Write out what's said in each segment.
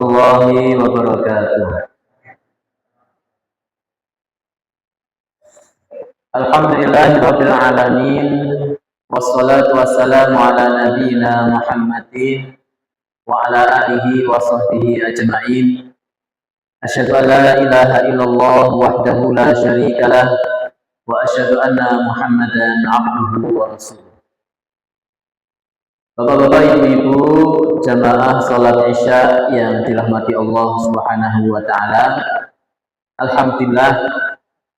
Warahmatullahi wabarakatuh. Alhamdulillahirabbil alamin wassalatu wassalamu ala nabiyyina Muhammadin wa ala alihi wa sahbihi ajma'in. Asyhadu an la ilaha illallah wahdahu la syarikalah wa asyhadu anna Muhammadan abduhu wa rasuluh. Bapak-bapak, ibu-ibu, jamaah salat Isya yang dirahmati Allah Subhanahu wa taala. Alhamdulillah,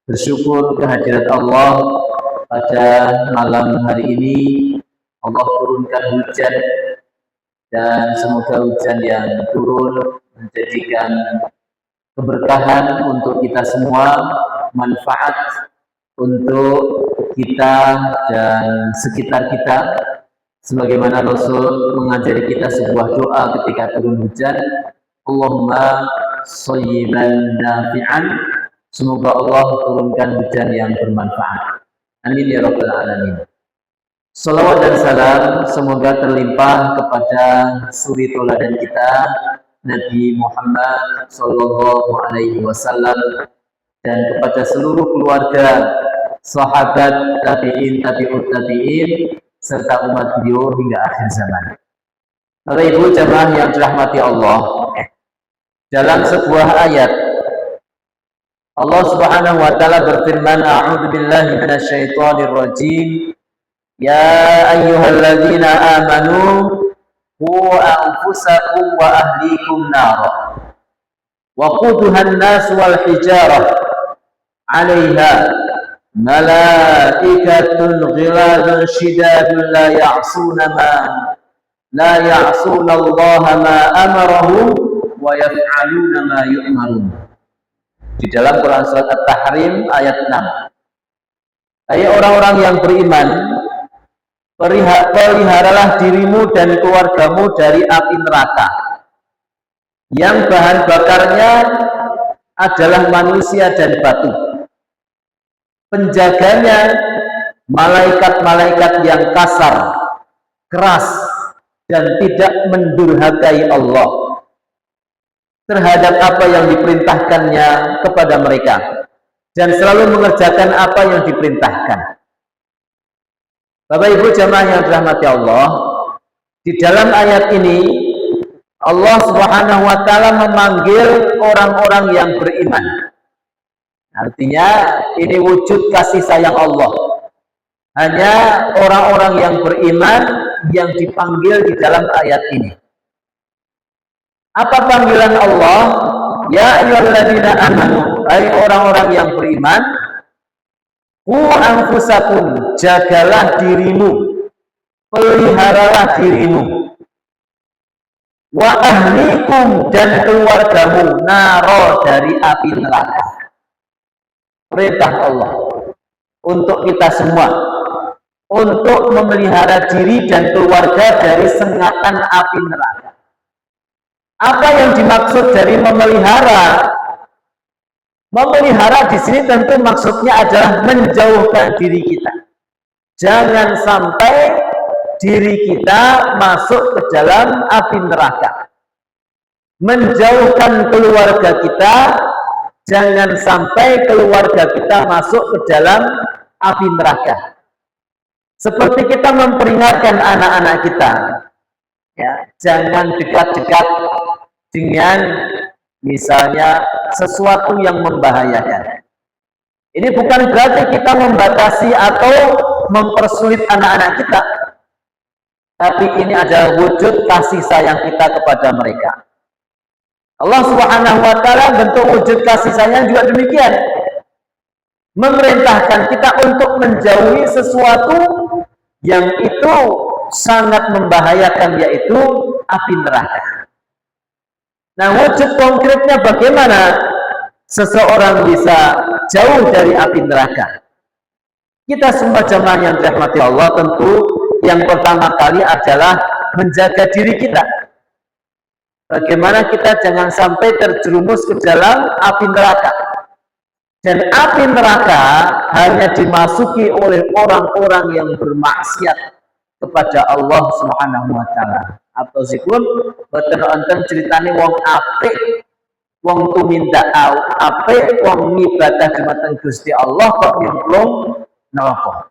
bersyukur kehadirat Allah pada malam hari ini. Allah turunkan hujan, dan semoga hujan yang turun menjadikan keberkahan untuk kita semua, manfaat untuk kita dan sekitar kita. Sebagaimana Rasul mengajari kita sebuah doa ketika turun hujan, Allahumma shayyiban nafi'an. Semoga Allah turunkan hujan yang bermanfaat. Amin ya rabbal alamin. Salawat dan salam semoga terlimpah kepada suri tauladan kita, Nabi Muhammad sallallahu alaihi wasallam, dan kepada seluruh keluarga, sahabat, tabi'in, tabi'ut tabi'in, serta umat beliau hingga akhir zaman. Bapak Ibu jamaah yang dirahmati Allah, dalam sebuah ayat Allah Subhanahu wa taala berfirman, a'udzu billahi minasyaitonir rajim, ya ayyuhalladzina amanu qu anfusakum wa ahlikum nar wa quduhan nas wal hijarah 'alaiha malaikatun ghiladun shidadun la ya'suna Allah ma amarahum wa yaf'aluna ma yu'marun. Di dalam Quran surat At-Tahrim ayat 6. Hai orang-orang yang beriman, peliharalah dirimu dan keluargamu dari api neraka yang bahan bakarnya adalah manusia dan batu. Penjaganya malaikat-malaikat yang kasar, keras, dan tidak mendurhakai Allah terhadap apa yang diperintahkannya kepada mereka, dan selalu mengerjakan apa yang diperintahkan. Bapak Ibu jamaah yang dirahmati Allah, di dalam ayat ini Allah Subhanahu wa taala memanggil orang-orang yang beriman. Artinya ini wujud kasih sayang Allah. Hanya orang-orang yang beriman yang dipanggil di dalam ayat ini. Apa panggilan Allah? Ya ayyuhalladzina amanu, hai orang-orang yang beriman, qu anfusakum, jagalah dirimu, peliharalah dirimu, wa ahlikum, dan keluargamu, naro, dari api neraka. Perintah Allah untuk kita semua untuk memelihara diri dan keluarga dari sengatan api neraka. Apa yang dimaksud dari memelihara? Memelihara di sini tentu maksudnya adalah menjauhkan diri kita. Jangan sampai diri kita masuk ke dalam api neraka. Menjauhkan keluarga kita, jangan sampai keluarga kita masuk ke dalam api neraka. Seperti kita memperingatkan anak-anak kita, ya, jangan dekat-dekat dengan misalnya sesuatu yang membahayakan. Ini bukan berarti kita membatasi atau mempersulit anak-anak kita, tapi ini adalah wujud kasih sayang kita kepada mereka. Allah Subhanahu wa taala bentuk wujud kasih sayang juga demikian, memerintahkan kita untuk menjauhi sesuatu yang itu sangat membahayakan, yaitu api neraka. Nah, wujud konkretnya bagaimana seseorang bisa jauh dari api neraka? Kita semua jamaah yang dirahmati Allah, tentu yang pertama kali adalah menjaga diri kita. Bagaimana kita jangan sampai terjerumus ke dalam api neraka. Dan api neraka hanya dimasuki oleh orang-orang yang bermaksiat kepada Allah Subhanahu wa taala. Atau sipun boten wonten critane wong apik, wong tumindak apik, wong ngibadah dumateng Gusti Allah kok nyemplung neraka.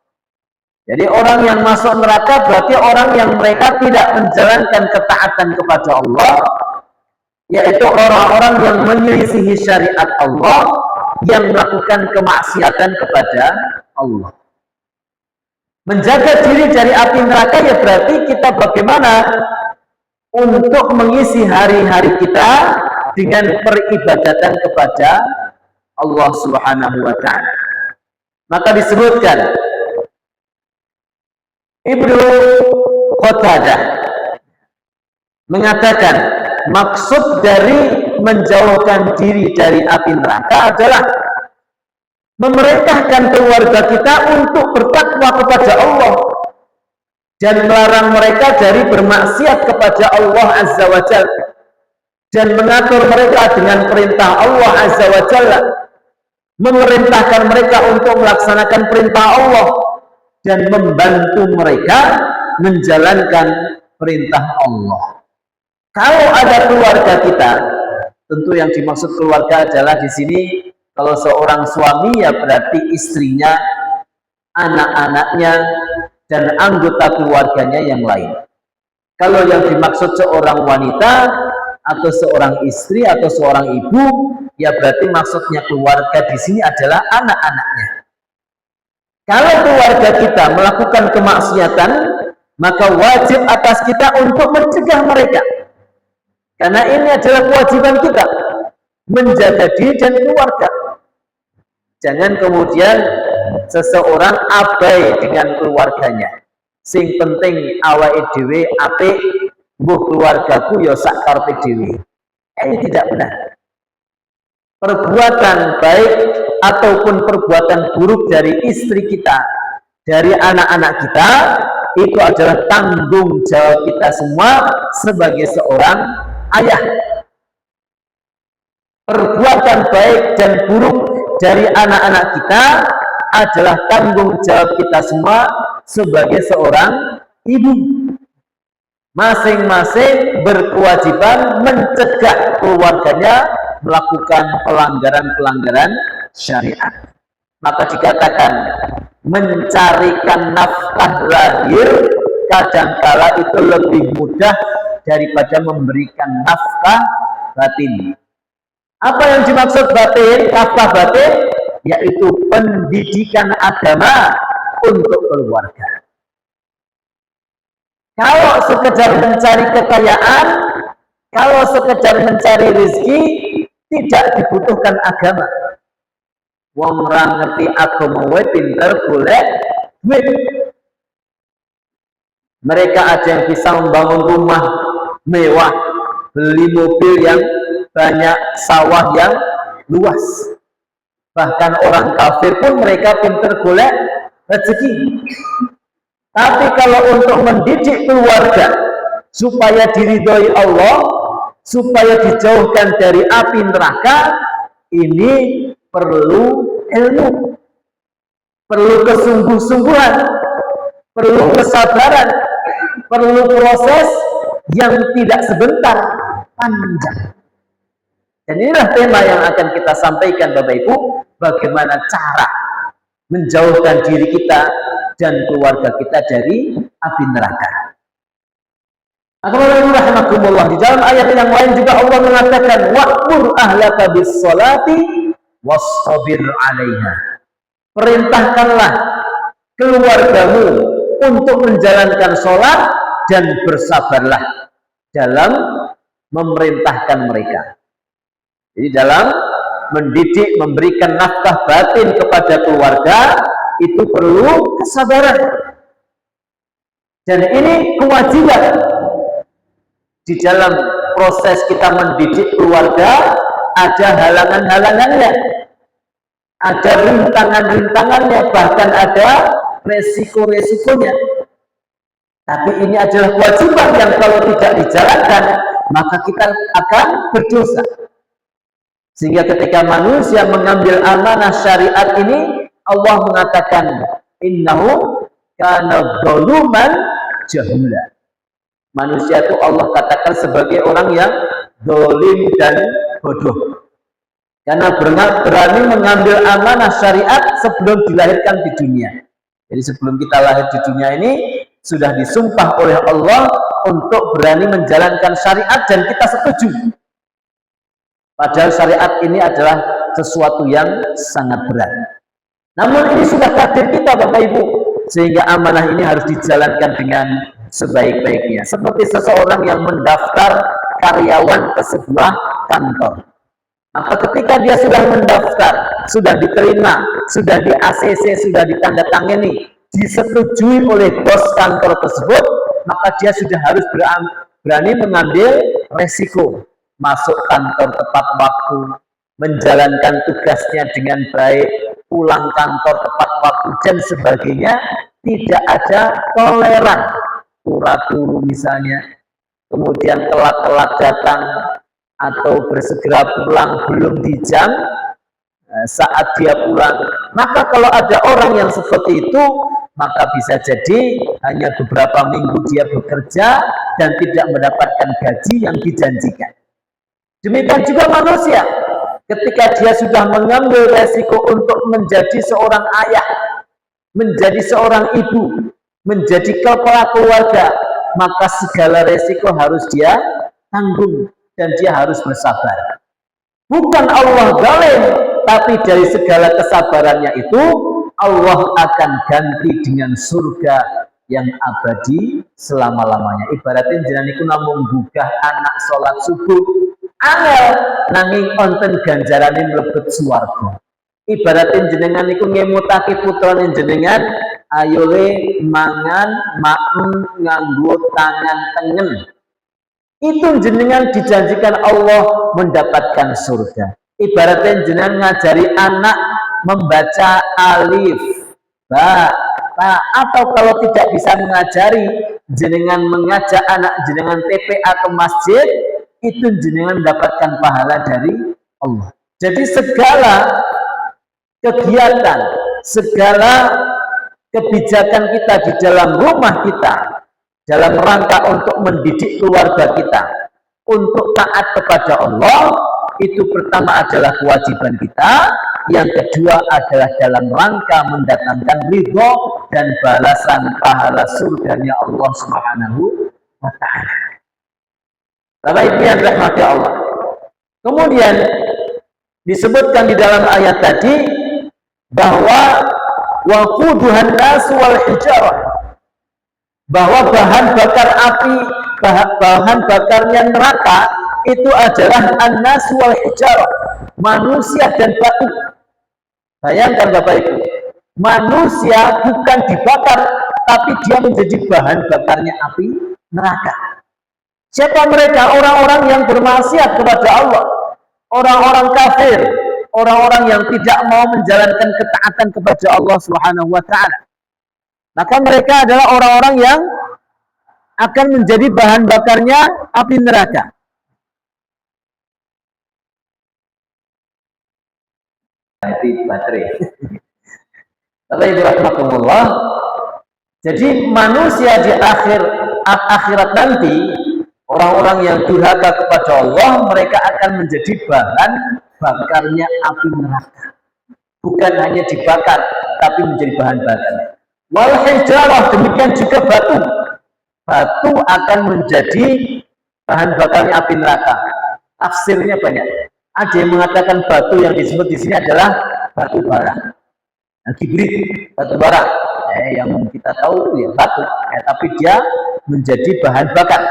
Jadi orang yang masuk neraka berarti orang yang mereka tidak menjalankan ketaatan kepada Allah, yaitu orang-orang yang menyelisihi syariat Allah, yang melakukan kemaksiatan kepada Allah. Menjaga diri dari api neraka ya berarti kita bagaimana untuk mengisi hari-hari kita dengan peribadatan kepada Allah Subhanahu wa taala. Maka disebutkan Ibnu Qatadah mengatakan maksud dari menjauhkan diri dari api neraka adalah memerintahkan keluarga kita untuk bertakwa kepada Allah dan melarang mereka dari bermaksiat kepada Allah Azza wa Jalla dan mengatur mereka dengan perintah Allah Azza wa Jalla, memerintahkan mereka untuk melaksanakan perintah Allah dan membantu mereka menjalankan perintah Allah. Kalau ada keluarga kita, tentu yang dimaksud keluarga adalah di sini kalau seorang suami ya berarti istrinya, anak-anaknya, dan anggota keluarganya yang lain. Kalau yang dimaksud seorang wanita atau seorang istri atau seorang ibu, ya berarti maksudnya keluarga di sini adalah anak-anaknya. Kalau keluarga kita melakukan kemaksiatan, maka wajib atas kita untuk mencegah mereka. Karena ini adalah kewajiban kita, menjaga diri dan keluarga. Jangan kemudian seseorang abai dengan keluarganya. Sing penting awake dhewe apik, mbuh keluargaku ya sak karepe dhewe. Ini tidak benar. Perbuatan baik ataupun perbuatan buruk dari istri kita, dari anak-anak kita, itu adalah tanggung jawab kita semua sebagai seorang ayah. Perbuatan baik dan buruk dari anak-anak kita adalah tanggung jawab kita semua sebagai seorang ibu. Masing-masing berkewajiban mencegah keluarganya melakukan pelanggaran-pelanggaran syariat. Maka dikatakan mencarikan nafkah lahir kadangkala itu lebih mudah daripada memberikan nafkah batin. Apa yang dimaksud batin, nafkah batin? Yaitu pendidikan agama untuk keluarga. Kalau sekedar mencari kekayaan, kalau sekedar mencari rezeki, tidak dibutuhkan agama. Wong ora ngerti agama wae pinter golek duit. Mereka ada yang bisa membangun rumah mewah, beli mobil yang banyak, sawah yang luas. Bahkan orang kafir pun mereka pinter golek rezeki. Tapi kalau untuk mendidik keluarga supaya diridhoi Allah, supaya dijauhkan dari api neraka, ini perlu ilmu, perlu kesungguh-sungguhan, perlu kesabaran, perlu proses yang tidak sebentar, panjang. Dan inilah tema yang akan kita sampaikan Bapak Ibu, bagaimana cara menjauhkan diri kita dan keluarga kita dari api neraka. Alhamdulillah, di dalam ayat yang lain juga Allah mengatakan wa'mur ahlaka bis-sholati wastabir 'alaiha. Perintahkanlah keluargamu untuk menjalankan sholat dan bersabarlah dalam memerintahkan mereka. Jadi dalam mendidik, memberikan nafkah batin kepada keluarga itu perlu kesabaran. Dan ini kewajiban. Di dalam proses kita mendidik keluarga ada halangan-halangannya, ada rintangan-rintangannya, bahkan ada resiko-resikonya. Tapi ini adalah kewajiban yang kalau tidak dijalankan maka kita akan berdosa. Sehingga ketika manusia mengambil amanah syariat ini, Allah mengatakan innahu kana zaluman jahula. Manusia itu Allah katakan sebagai orang yang dolim dan bodoh. Karena berani mengambil amanah syariat sebelum dilahirkan di dunia. Jadi sebelum kita lahir di dunia ini, sudah disumpah oleh Allah untuk berani menjalankan syariat dan kita setuju. Padahal syariat ini adalah sesuatu yang sangat berat. Namun ini sudah takdir kita Bapak Ibu, sehingga amanah ini harus dijalankan dengan sebaik-baiknya. Seperti seseorang yang mendaftar karyawan ke sebuah kantor. Maka ketika dia sudah mendaftar, sudah diterima, sudah di ACC, sudah ditandatangani, disetujui oleh bos kantor tersebut, maka dia sudah harus berani mengambil resiko, masuk kantor tepat waktu, menjalankan tugasnya dengan baik, pulang kantor tepat waktu dan sebagainya. Tidak ada toleran, turu misalnya, kemudian telat-telat datang atau bersegera pulang belum di jam saat dia pulang. Maka kalau ada orang yang seperti itu, maka bisa jadi hanya beberapa minggu dia bekerja dan tidak mendapatkan gaji yang dijanjikan. Demikian juga manusia, ketika dia sudah mengambil resiko untuk menjadi seorang ayah, menjadi seorang ibu, menjadi kepala keluarga, maka segala resiko harus dia tanggung dan dia harus bersabar. Bukan Allah zalim, tapi dari segala kesabarannya itu Allah akan ganti dengan surga yang abadi selama-lamanya. Ibaratnya jenengan iku namung gugah anak sholat subuh, angel nanging onten ganjarane mlebet swarga. Ibaratnya jenengan iku ngemutake putrane jenengan, ayo le mangan maem nganggo tangan tengen. Itu jenengan dijanjikan Allah mendapatkan surga. Ibaratnya jenengan ngajari anak membaca alif, ba, ta, atau kalau tidak bisa mengajari, jenengan mengajak anak jenengan TPA ke masjid, itu jenengan mendapatkan pahala dari Allah. Jadi segala kegiatan, segala kebijakan kita di dalam rumah kita, dalam rangka untuk mendidik keluarga kita untuk taat kepada Allah, itu pertama adalah kewajiban kita, yang kedua adalah dalam rangka mendatangkan ridho dan balasan pahala surganya Allah Subhanahu wa ta'ala. Bapak Ibu yang dirahmati Allah, kemudian disebutkan di dalam ayat tadi bahwa waquduhan nas wal hijarah, bahwa bahan bakar api, bahan bakarnya neraka itu adalah an-nas wal hijarah, manusia dan batu. Bayangkan Bapak Ibu, manusia bukan dibakar, tapi dia menjadi bahan bakarnya api neraka. Siapa mereka? Orang-orang yang bermaksiat kepada Allah, orang-orang kafir, orang-orang yang tidak mau menjalankan ketaatan kepada Allah Subhanahu wa ta'ala. Maka mereka adalah orang-orang yang akan menjadi bahan bakarnya api neraka. Itu baterai. Bapak Ibu rahimakumullah. Jadi manusia di akhirat nanti, orang-orang yang durhaka kepada Allah, mereka akan menjadi bahan bakarnya api neraka. Bukan hanya dibakar, tapi menjadi bahan bakar. Wal hijarah, demikian juga batu. Batu akan menjadi bahan bakarnya api neraka. Tafsirnya banyak. Ada yang mengatakan batu yang disebut di sini adalah batu bara, kibrit, batu bara. Yang kita tahu ya batu, tapi dia menjadi bahan bakar.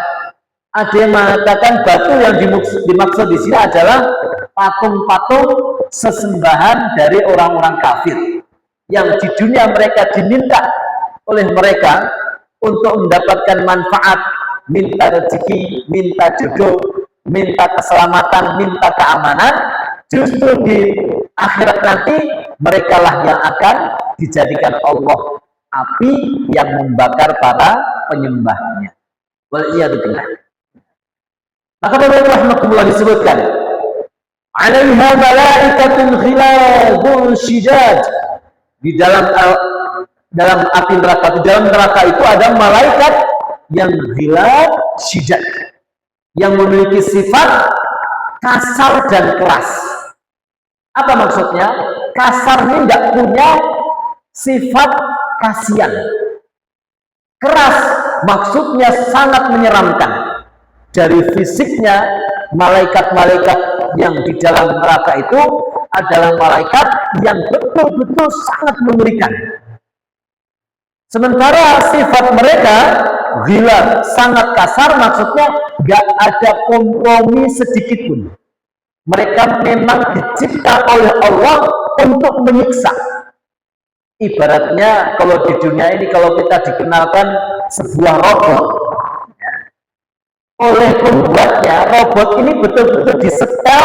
Ada yang mengatakan batu yang dimaksud di sini adalah patung-patung sesembahan dari orang-orang kafir yang di dunia mereka diminta oleh mereka untuk mendapatkan manfaat, minta rezeki, minta jodoh, minta keselamatan, minta keamanan. Justru di akhirat nanti mereka lah yang akan dijadikan Allah api yang membakar para penyembahnya. Waliyadzubillah. Maka Bapak rahmatullah disebutkan, alaiha malaikatun ghilazun syidad. Di dalam api neraka, di dalam neraka itu ada malaikat yang ghilaz syiddat, yang memiliki sifat kasar dan keras. Apa maksudnya? Kasar ini tidak punya sifat kasihan. Keras maksudnya sangat menyeramkan. Dari fisiknya, malaikat-malaikat yang di dalam neraka itu adalah malaikat yang betul-betul sangat mengerikan. Sementara sifat mereka gila, sangat kasar, maksudnya gak ada kompromi sedikit pun. Mereka memang dicipta oleh Allah untuk menyiksa. Ibaratnya kalau di dunia ini, kalau kita dikenalkan sebuah robot, oleh pembuatnya, robot ini betul-betul disetel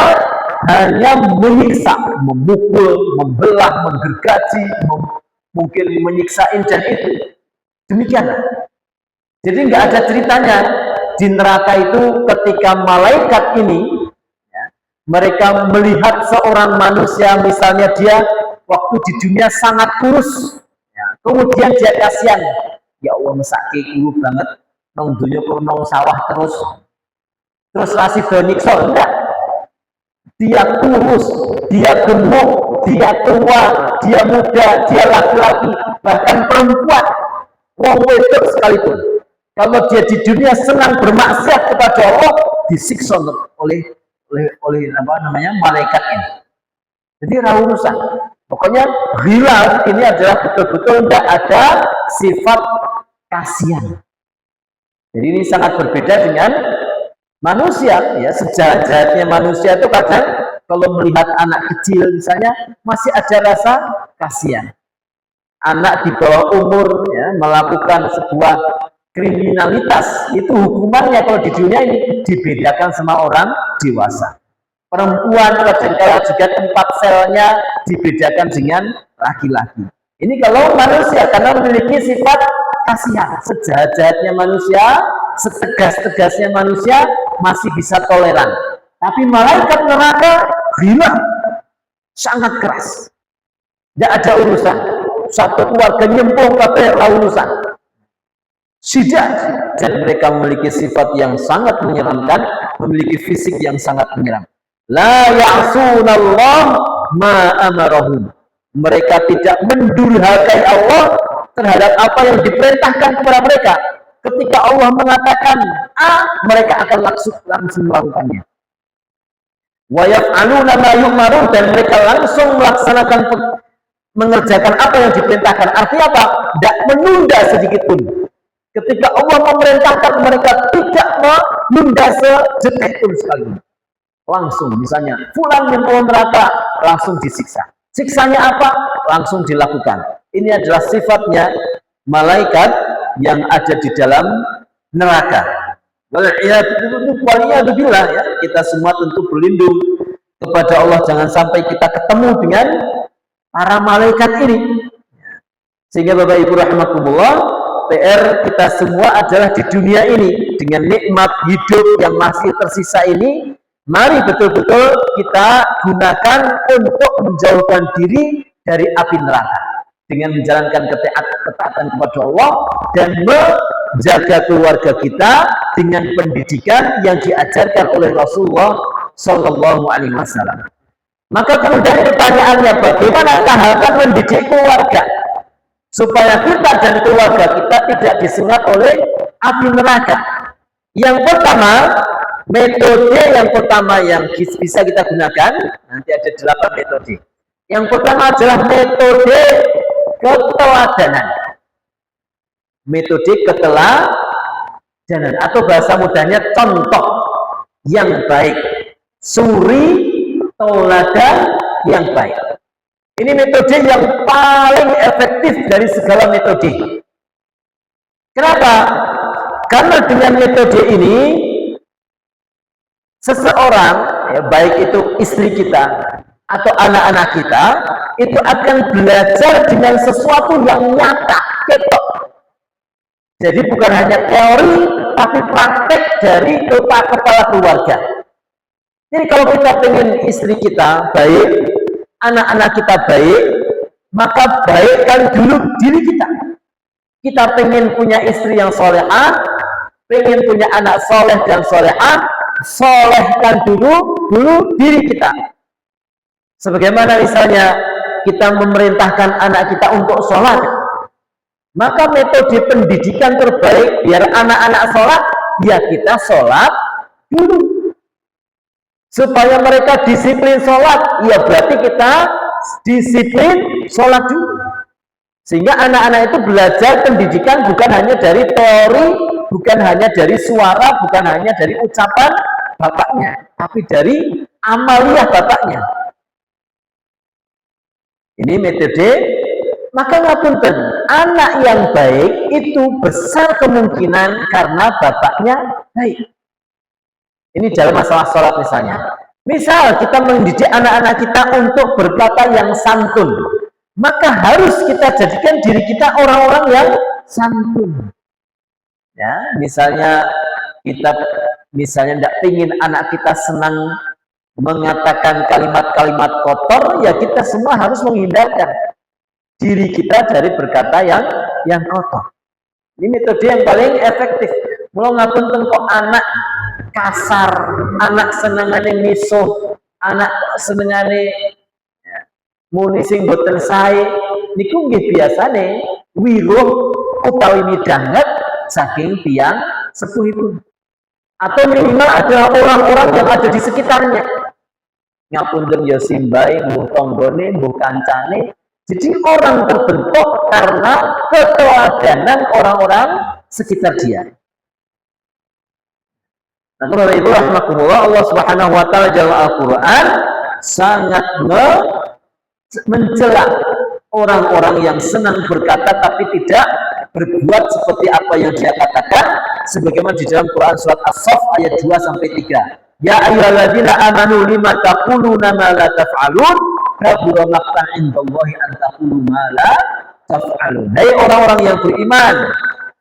hanya menyiksa, memukul, membelah, menggergaji, mungkin menyiksa dan itu. Demikian. Jadi nggak ada ceritanya di neraka itu ketika malaikat ini mereka melihat seorang manusia, misalnya dia waktu di dunia sangat kurus, kemudian dia kasihan, ya Allah mesake kurus banget, nong dunia nong sawah terus rasi benikso, enggak, dia kurus, dia gemuk, dia tua, dia muda, dia laki-laki, bahkan perempuan, wong wedok sekalipun, kalau dia di dunia senang bermaksiat kepada Allah, disiksa oleh apa namanya malaikat ini. Jadi urusan. Pokoknya gila ini adalah betul-betul tidak ada sifat kasihan. Jadi ini sangat berbeda dengan manusia. Ya, sejahat-jahatnya manusia itu kadang kalau melihat anak kecil misalnya masih ada rasa kasihan. Anak di bawah umur ya, melakukan sebuah kriminalitas, itu hukumannya kalau di dunia ini dibedakan sama orang dewasa. Perempuan kadang-kala juga tempat selnya dibedakan dengan laki-laki. Ini kalau manusia, karena memiliki sifat kasihan. Sejahat-jahatnya manusia, setegas-tegasnya manusia masih bisa toleran. Tapi malaikat neraka gila, sangat keras. Tidak ada urusan. Satu keluarga nyemplung kabeh urusan. Syiddat, dan mereka memiliki sifat yang sangat menyeramkan, memiliki fisik yang sangat menyeramkan. La ya'sunallah ma amarahum. Mereka tidak mendurhakai Allah terhadap apa yang diperintahkan kepada mereka. Ketika Allah mengatakan A, mereka akan langsung melakukannya. Wa yaf'aluna ma yu'marun, dan mereka langsung melaksanakan mengerjakan apa yang diperintahkan. Artinya apa? Tidak menunda sedikit pun. Ketika Allah memerintahkan, mereka tidak menunda sedetik pun sekali. Langsung, misalnya, fulan nyemplung neraka, langsung disiksa. Siksanya apa? Langsung dilakukan. Ini adalah sifatnya malaikat yang ada di dalam neraka. Waliyadzubillah, ya, kita semua tentu berlindung kepada Allah, jangan sampai kita ketemu dengan para malaikat ini. Sehingga Bapak Ibu rahimakumullah, PR kita semua adalah di dunia ini dengan nikmat hidup yang masih tersisa ini, mari betul-betul kita gunakan untuk menjauhkan diri dari api neraka dengan menjalankan ketaatan kepada Allah dan menjaga keluarga kita dengan pendidikan yang diajarkan oleh Rasulullah Shallallahu Alaihi Wasallam. Maka kemudian pertanyaannya, bagaimana tahapan mendidik keluarga supaya kita dan keluarga kita tidak disengat oleh api neraka? Yang pertama, metode yang pertama yang bisa kita gunakan, nanti ada 8 metode. Yang pertama adalah metode keteladanan. Metode keteladanan atau bahasa mudahnya contoh yang baik. Suri tauladan yang baik. Ini metode yang paling efektif dari segala metode. Kenapa? Karena dengan metode ini seseorang, ya, baik itu istri kita atau anak-anak kita, itu akan belajar dengan sesuatu yang nyata, ketok. Jadi bukan hanya teori, tapi praktek dari kepala keluarga. Jadi kalau kita ingin istri kita baik, anak-anak kita baik, maka baikkan dulu diri kita. Kita pengen punya istri yang solehah, pengen punya anak soleh dan solehah, solehkan dulu diri kita. Sebagaimana misalnya kita memerintahkan anak kita untuk sholat, maka metode pendidikan terbaik biar anak-anak sholat, ya kita sholat dulu. Supaya mereka disiplin sholat, ya berarti kita disiplin sholat dulu. Sehingga anak-anak itu belajar pendidikan bukan hanya dari teori, bukan hanya dari suara, bukan hanya dari ucapan bapaknya, tapi dari amaliyah bapaknya. Ini metode. Maka ngapunten, anak yang baik itu besar kemungkinan karena bapaknya baik. Ini dalam masalah sholat misalnya. Misal kita mendidik anak-anak kita untuk berkata yang santun, maka harus kita jadikan diri kita orang-orang yang santun. Ya, misalnya kita tidak ingin anak kita senang mengatakan kalimat-kalimat kotor, ya kita semua harus menghindarkan diri kita dari berkata yang kotor. Ini metode yang paling efektif. Mulai ngapunten kok anak kasar, anak senengane misuh, anak senengane muni sing boten sae, niku nggih biasane wiruh utawi midhanget saking tiyang sepuhipun. Atau minimal adalah orang-orang yang ada di sekitarnya. Ngapunten ya simbahe, mbuh tanggane, mbuh kancane. Jadi orang terbentuk karena keteladanan orang-orang sekitar dia. Nah, karena itu rahmatullah, Allah Subhanahu wa taala dalam Al-Qur'an sangat mencela orang-orang yang senang berkata tapi tidak berbuat seperti apa yang dia katakan, sebagaimana di dalam Quran surat As-Saff ayat 2 sampai 3. Ya ayyuhalladzina amanu lima taquluna ma la taf'alun kabura maqtan indallahi an taqulu ma la taf'alun. Hai orang-orang yang beriman,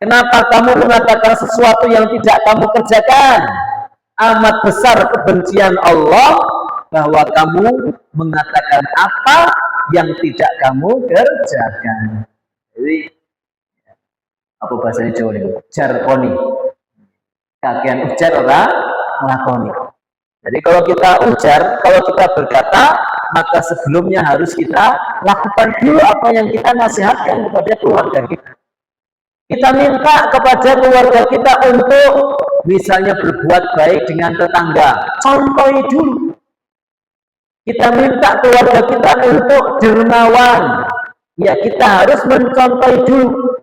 kenapa kamu mengatakan sesuatu yang tidak kamu kerjakan? Amat besar kebencian Allah bahwa kamu mengatakan apa yang tidak kamu kerjakan. Jadi apa bahasa Jawa ini? Jarkoni. Kakean ujar orang melakoni. Jadi kalau kita ujar, kalau kita berkata, maka sebelumnya harus kita lakukan dulu apa yang kita nasihatkan kepada keluarga kita. Kita minta kepada keluarga kita untuk misalnya berbuat baik dengan tetangga. Contohi dulu. Kita minta keluarga kita untuk dermawan. Ya kita harus mencontohi dulu.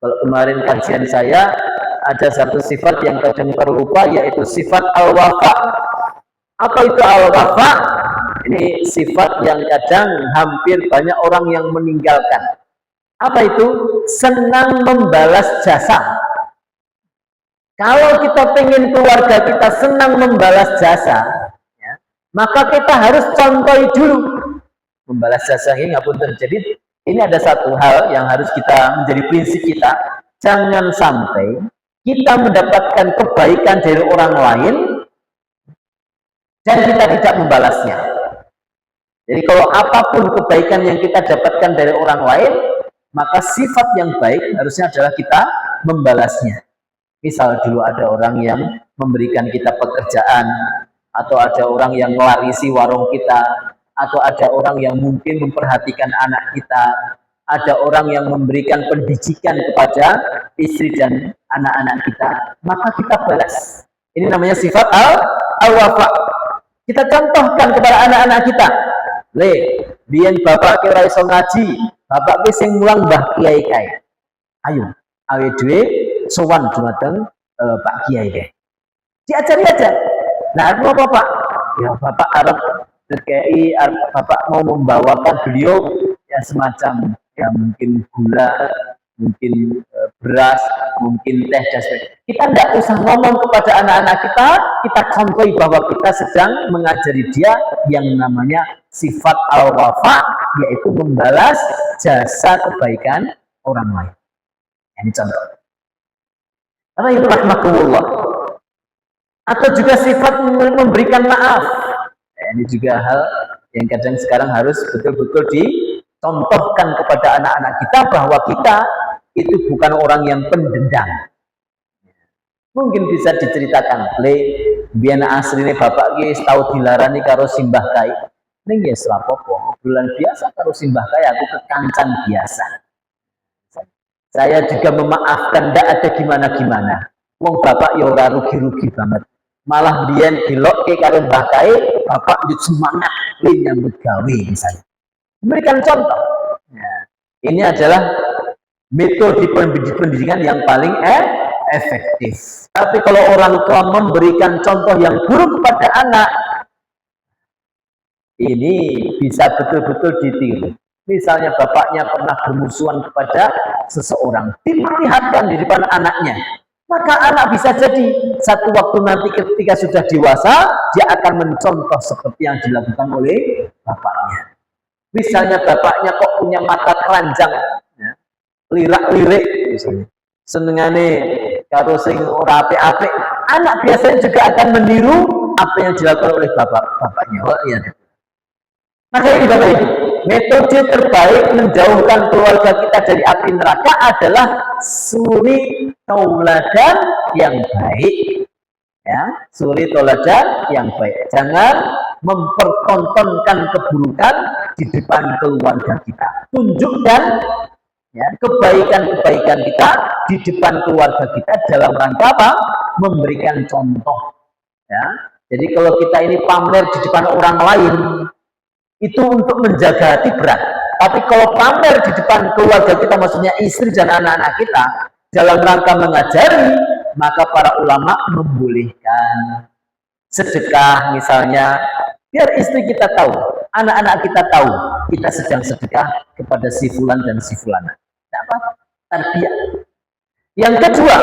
Kalau kemarin kajian saya ada satu sifat yang kadang terlupa, yaitu sifat al-wafa. Apa itu al-wafa? Ini sifat yang kadang hampir banyak orang yang meninggalkan. Apa itu? Senang membalas jasa. Kalau kita ingin keluarga kita senang membalas jasa, ya, maka kita harus contohi dulu. Membalas jasa ini nggak pun terjadi. Ini ada satu hal yang harus kita menjadi prinsip kita. Jangan sampai kita mendapatkan kebaikan dari orang lain dan kita tidak membalasnya. Jadi kalau apapun kebaikan yang kita dapatkan dari orang lain, maka sifat yang baik harusnya adalah kita membalasnya. Misal dulu ada orang yang memberikan kita pekerjaan, atau ada orang yang mewarisi warung kita, atau ada orang yang mungkin memperhatikan anak kita, ada orang yang memberikan pendidikan kepada istri dan anak-anak kita, maka kita balas. Ini namanya sifat al-wafa. Kita contohkan kepada anak-anak kita. Le, biyen bapak kira iso ngaji, bapak ki sing mulang Mbah Kiai kae. Ayo, awe dhewe sowan dumateng Pak Kiai kae. Diajari aja. Nah, apa Pak? Ya bapak arep DKI, bapak mau membawakan beliau ya semacam ya mungkin gula, mungkin beras, mungkin teh dan sebagainya. Kita tidak usah ngomong kepada anak-anak kita contohi bahwa kita sedang mengajari dia yang namanya sifat al-wafa, yaitu membalas jasa kebaikan orang lain. Ini contoh. Karena itu rahmatullah. Atau juga sifat memberikan maaf. Ini juga hal yang kadang sekarang harus betul-betul dicontohkan kepada anak-anak kita bahwa kita itu bukan orang yang pendendam. Mungkin bisa diceritakan, le biyen asline bapak ki tau dilarani karo simbah kai. Ning ya selapopo, bulan biasa karo simbah kai aku kekancan biasa. Saya juga memaafkan, ndak ada gimana-gimana. Wong bapak ya ora rugi-rugi banget. Malah biyen dilokke karo mbah kai, bapak njut semangat nyambut gawe misalnya. Memberikan contoh. Nah, ini adalah metode pendidikan yang paling efektif. Tapi kalau orang tua memberikan contoh yang buruk kepada anak, ini bisa betul-betul ditiru. Misalnya bapaknya pernah bermusuhan kepada seseorang, diperlihatkan di depan anaknya, maka anak bisa jadi satu waktu nanti ketika sudah dewasa, dia akan mencontoh seperti yang dilakukan oleh bapaknya. Misalnya bapaknya kok punya mata keranjang, ya, lirak-lirik, senengane karo sing ora apik-apik, anak biasanya juga akan meniru apa yang dilakukan oleh bapaknya. Oh, iya. Maka ini Bapak Ibu, metode terbaik menjauhkan keluarga kita dari api neraka adalah suri tauladan yang baik. Ya, suri tauladan yang baik. Jangan mempertontonkan keburukan di depan keluarga kita. Tunjukkan ya, kebaikan-kebaikan kita di depan keluarga kita dalam rangka apa? Memberikan contoh. Ya. Jadi kalau kita ini pamer di depan orang lain, itu untuk menjaga hati berat. Tapi kalau pamer di depan keluarga kita, maksudnya istri dan anak-anak kita, dalam rangka mengajari, maka para ulama membolehkan sedekah misalnya, biar istri kita tahu, anak-anak kita tahu, kita sedang sedekah kepada si fulan dan si fulana. Tidak apa-apa, tarbiyah. Yang kedua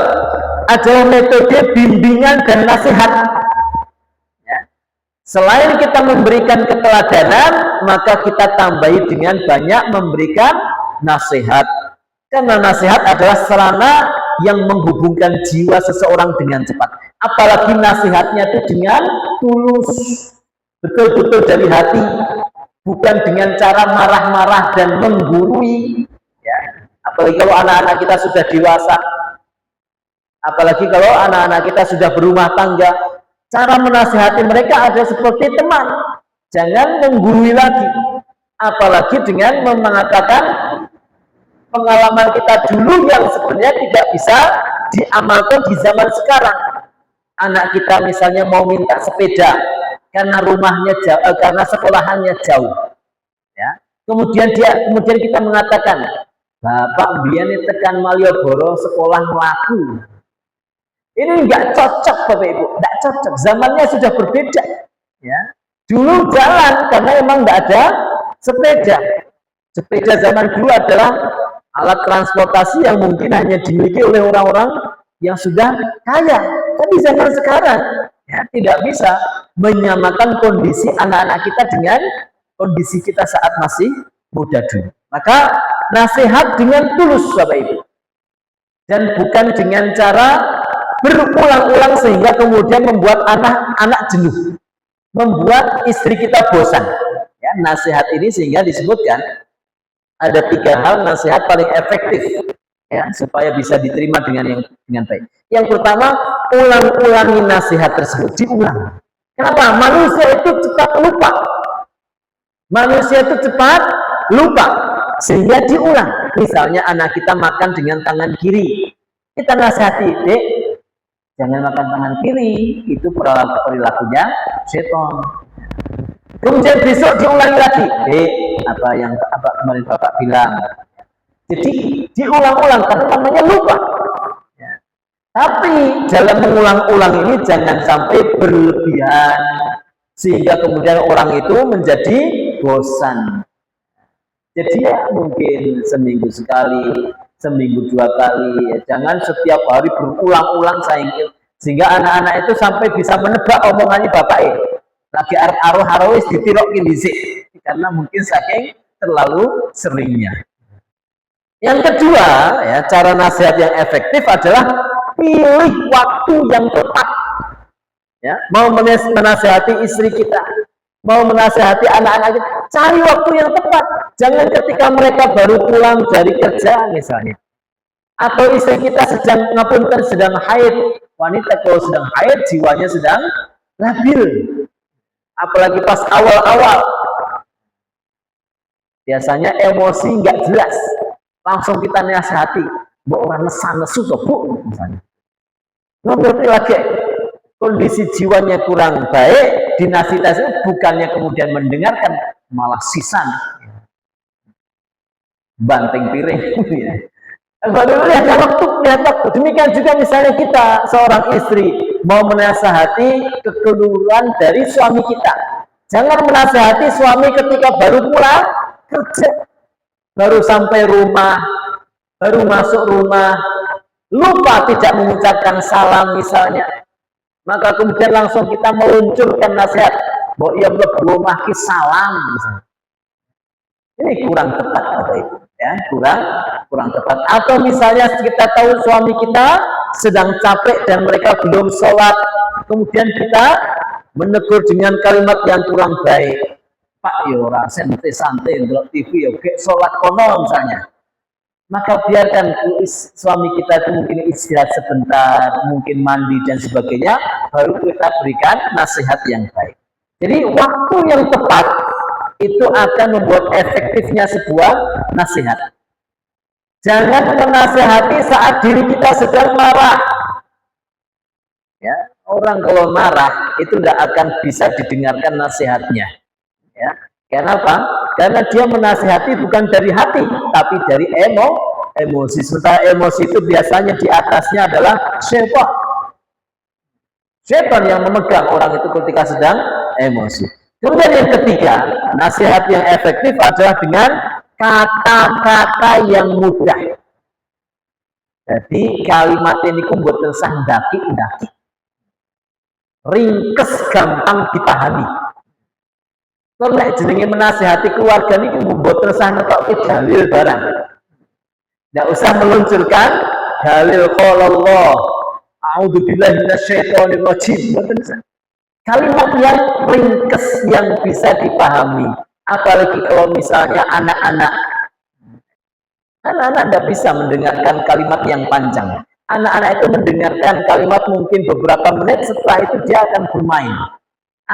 adalah metode bimbingan dan nasihat. Selain kita memberikan keteladanan, maka kita tambahi dengan banyak memberikan nasihat. Karena nasihat adalah sarana yang menghubungkan jiwa seseorang dengan cepat. Apalagi nasihatnya itu dengan tulus, betul-betul dari hati, bukan dengan cara marah-marah dan menggurui. Ya. Apalagi kalau anak-anak kita sudah dewasa, apalagi kalau anak-anak kita sudah berumah tangga, cara menasihati mereka ada seperti teman, jangan menggurui lagi. Apalagi dengan mengatakan pengalaman kita dulu yang sebenarnya tidak bisa diamalkan di zaman sekarang. Anak kita misalnya mau minta sepeda karena rumahnya jauh, karena sekolahannya jauh. Ya. Kemudian kita mengatakan, Bapak biyen tekan Malioboro sekolah melaku. Ini enggak cocok Bapak Ibu, enggak cocok. Zamannya sudah berbeda. Ya. Dulu jalan karena memang enggak ada sepeda. Sepeda zaman dulu adalah alat transportasi yang mungkin hanya dimiliki oleh orang-orang yang sudah kaya. Tapi zaman sekarang ya, tidak bisa menyamakan kondisi anak-anak kita dengan kondisi kita saat masih muda dulu. Maka nasihat dengan tulus Bapak Ibu. Dan bukan dengan cara berulang-ulang sehingga kemudian membuat anak-anak jenuh, membuat istri kita bosan. Ya, nasihat ini sehingga disebutkan ada 3 hal nasihat paling efektif ya, supaya bisa diterima dengan baik. Yang pertama, ulang-ulangi nasihat tersebut, diulang. Kenapa? Manusia itu cepat lupa. Manusia itu cepat lupa sehingga diulang. Misalnya anak kita makan dengan tangan kiri, kita nasihati, Dek, jangan makan tangan kiri, itu perilakunya seton. Kemudian besok diulangi lagi, apa yang kemarin Bapak bilang. Jadi diulang-ulang karena namanya lupa. Ya. Tapi dalam mengulang-ulang ini jangan sampai berlebihan sehingga kemudian orang itu menjadi bosan. Jadi ya mungkin seminggu sekali, seminggu 2 kali, ya. Jangan setiap hari berulang-ulang sehingga anak-anak itu sampai bisa menebak omongannya bapak lagi aruh-aruh ditirokin dhisik karena mungkin saking terlalu seringnya. Yang kedua, ya, cara nasihat yang efektif adalah pilih waktu yang tepat. Ya, mau menasihati istri kita, mau menasihati anak-anak kita, cari waktu yang tepat. Jangan ketika mereka baru pulang dari kerja misalnya, atau istri kita sedang haid, Wanita kalau sedang haid, jiwanya sedang labil. Apalagi pas awal-awal. Biasanya emosi nggak jelas. Langsung kita nasihati. Mbok orang nesu toh, Bu, misalnya. Ngerti lagi. Kondisi jiwanya kurang baik, dinasihati bukannya kemudian mendengarkan, malah sisan. Banting piring. Lihat waktu. Demikian juga misalnya kita seorang istri mau menasihati kekeliruan dari suami kita. Jangan menasihati suami ketika baru pulang kerja, baru sampai rumah, baru masuk rumah, lupa tidak mengucapkan salam misalnya. Maka kemudian langsung kita meluncurkan nasihat, bahwa ia belum maki salam misalnya. Ini kurang tepat, Bapak Ibu. Ya, kurang tepat. Atau misalnya kita tahu suami kita sedang capek dan mereka belum sholat, kemudian kita menegur dengan kalimat yang kurang baik. Pak Yora, santai untuk TV, oke, sholat kono misalnya. Maka biarkan suami kita itu mungkin istirahat sebentar, mungkin mandi dan sebagainya, baru kita berikan nasihat yang baik. Jadi waktu yang tepat itu akan membuat efektifnya sebuah nasihat. Jangan menasihati saat diri kita sedang marah. Ya, orang kalau marah itu tidak akan bisa didengarkan nasihatnya. Ya, kenapa? Karena dia menasihati bukan dari hati, tapi dari emosi. Sementara emosi itu biasanya di atasnya adalah syaitan. Syaitan yang memegang orang itu ketika sedang emosi. Kemudian yang ketiga, nasihat yang efektif adalah dengan kata-kata yang mudah. Jadi kalimat ini buat tersah daki-daki. Ringkes, gampang dipahami. Karena jenenge menasihati keluarga ini membuat tersah ngetok dalil barang. Tidak usah meluncurkan dalil qala Allah, a'udzubillahi minasyaitonir rajim. Kalimat yang ringkes yang bisa dipahami, apalagi kalau misalnya anak-anak tidak bisa mendengarkan kalimat yang panjang. Anak-anak itu mendengarkan kalimat mungkin beberapa menit, setelah itu dia akan bermain,